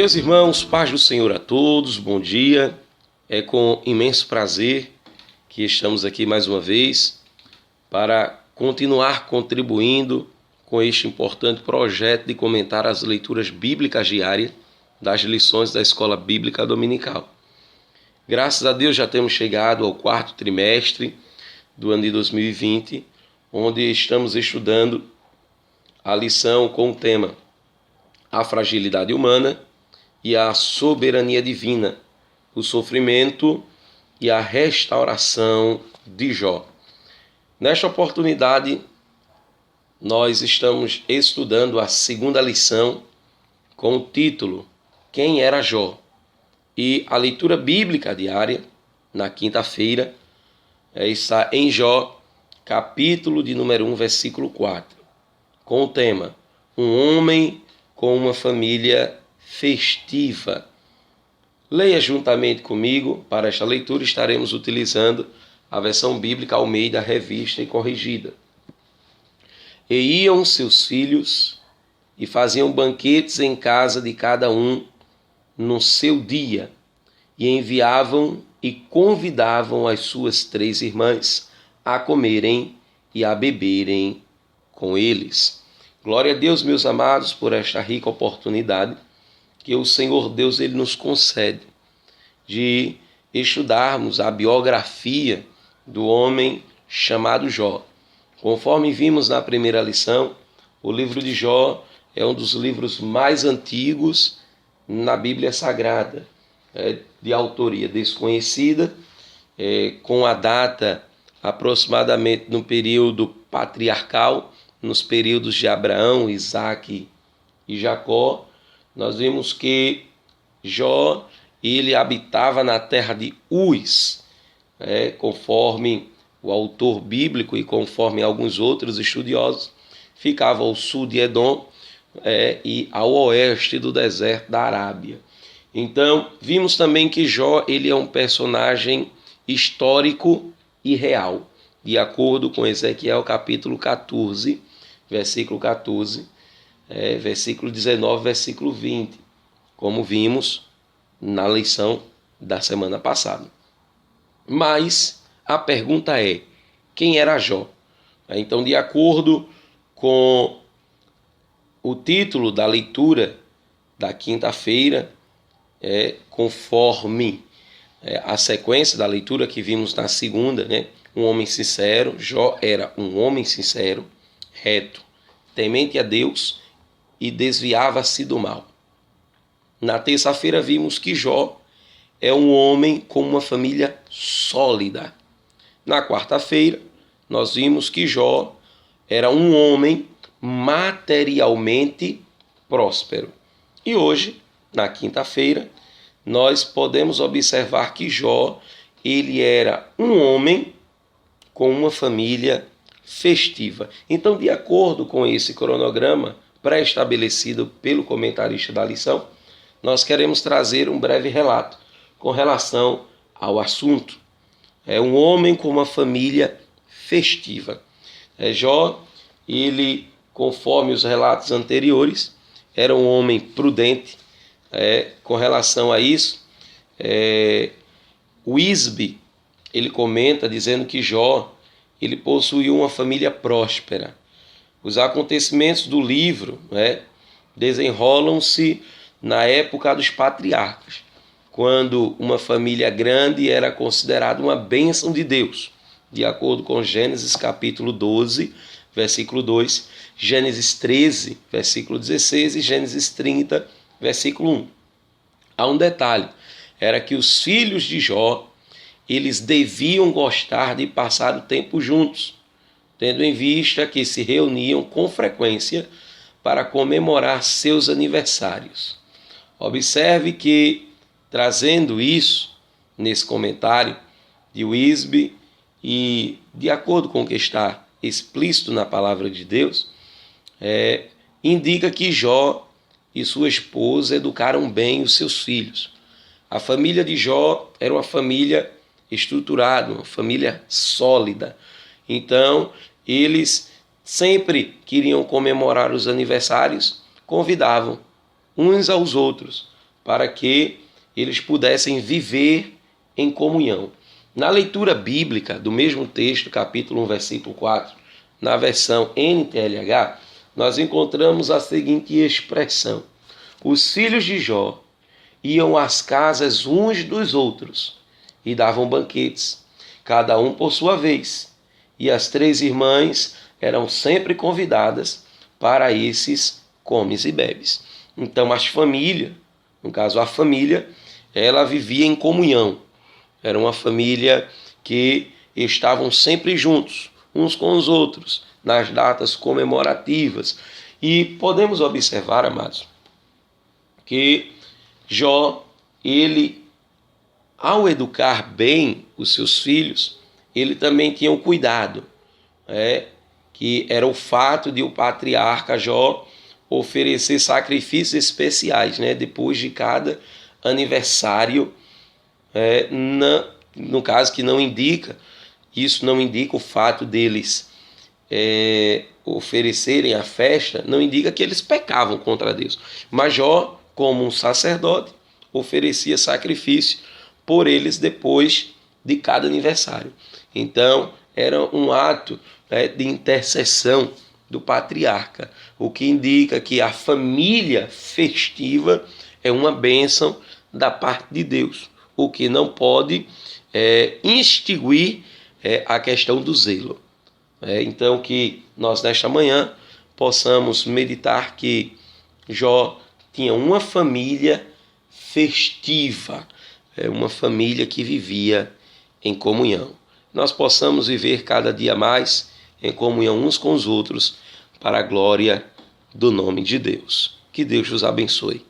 Meus irmãos, paz do Senhor a todos, bom dia. É com imenso prazer que estamos aqui mais uma vez para continuar contribuindo com este importante projeto de comentar as leituras bíblicas diárias das lições da Escola Bíblica Dominical. Graças a Deus já temos chegado ao quarto trimestre do ano de 2020, onde estamos estudando a lição com o tema A Fragilidade Humana e a Soberania Divina, o sofrimento e a restauração de Jó. Nesta oportunidade, nós estamos estudando a segunda lição com o título Quem era Jó? E a leitura bíblica diária, na quinta-feira, está em Jó, capítulo de número 1, versículo 4, com o tema Um homem com uma família festiva. Leia juntamente comigo. Para esta leitura estaremos utilizando a versão bíblica Almeida Revista e Corrigida. E iam seus filhos e faziam banquetes em casa de cada um no seu dia, e enviavam e convidavam as suas 3 irmãs a comerem e a beberem com eles. Glória a Deus, meus amados, por esta rica oportunidade que o Senhor Deus ele nos concede de estudarmos a biografia do homem chamado Jó. Conforme vimos na primeira lição, o livro de Jó é um dos livros mais antigos na Bíblia Sagrada, de autoria desconhecida, com a data aproximadamente no período patriarcal, nos períodos de Abraão, Isaque e Jacó. Nós vimos que Jó ele habitava na terra de Uz, conforme o autor bíblico e conforme alguns outros estudiosos, ficava ao sul de Edom e ao oeste do deserto da Arábia. Então, vimos também que Jó ele é um personagem histórico e real, de acordo com Ezequiel capítulo 14, versículo 14, versículo 19, versículo 20, como vimos na lição da semana passada. Mas a pergunta é, quem era Jó? Então, de acordo com o título da leitura da quinta-feira, conforme a sequência da leitura que vimos na segunda, um homem sincero. Jó era um homem sincero, reto, temente a Deus e desviava-se do mal. Na terça-feira vimos que Jó é um homem com uma família sólida. Na quarta-feira nós vimos que Jó era um homem materialmente próspero. E hoje, na quinta-feira, nós podemos observar que Jó ele era um homem com uma família festiva. Então, de acordo com esse cronograma pré-estabelecido pelo comentarista da lição, nós queremos trazer um breve relato com relação ao assunto. É um homem com uma família festiva. Jó, ele, conforme os relatos anteriores, era um homem prudente. Com relação a isso, o Isbe, ele comenta dizendo que Jó ele possuía uma família próspera. Os acontecimentos do livro desenrolam-se na época dos patriarcas, quando uma família grande era considerada uma bênção de Deus, de acordo com Gênesis capítulo 12, versículo 2, Gênesis 13, versículo 16 e Gênesis 30, versículo 1. Há um detalhe, era que os filhos de Jó, eles deviam gostar de passar o tempo juntos, tendo em vista que se reuniam com frequência para comemorar seus aniversários. Observe que, trazendo isso nesse comentário de Wisby, e de acordo com o que está explícito na palavra de Deus, indica que Jó e sua esposa educaram bem os seus filhos. A família de Jó era uma família estruturada, uma família sólida. Então, eles sempre queriam comemorar os aniversários, convidavam uns aos outros para que eles pudessem viver em comunhão. Na leitura bíblica do mesmo texto, capítulo 1, versículo 4, na versão NTLH, nós encontramos a seguinte expressão: os filhos de Jó iam às casas uns dos outros e davam banquetes, cada um por sua vez, e as 3 irmãs eram sempre convidadas para esses comes e bebes. Então as famílias, no caso a família, ela vivia em comunhão. Era uma família que estavam sempre juntos, uns com os outros, nas datas comemorativas. E podemos observar, amados, que Jó, ele, ao educar bem os seus filhos, ele também tinha um cuidado, que era o fato de o patriarca Jó oferecer sacrifícios especiais, depois de cada aniversário, no caso que não indica, isso não indica o fato deles oferecerem a festa, não indica que eles pecavam contra Deus. Mas Jó, como um sacerdote, oferecia sacrifício por eles depois de cada aniversário. Então, era um ato de intercessão do patriarca, o que indica que a família festiva é uma bênção da parte de Deus, o que não pode extinguir a questão do zelo. Então, que nós nesta manhã possamos meditar que Jó tinha uma família festiva, uma família que vivia em comunhão. Nós possamos viver cada dia mais em comunhão uns com os outros, para a glória do nome de Deus. Que Deus os abençoe.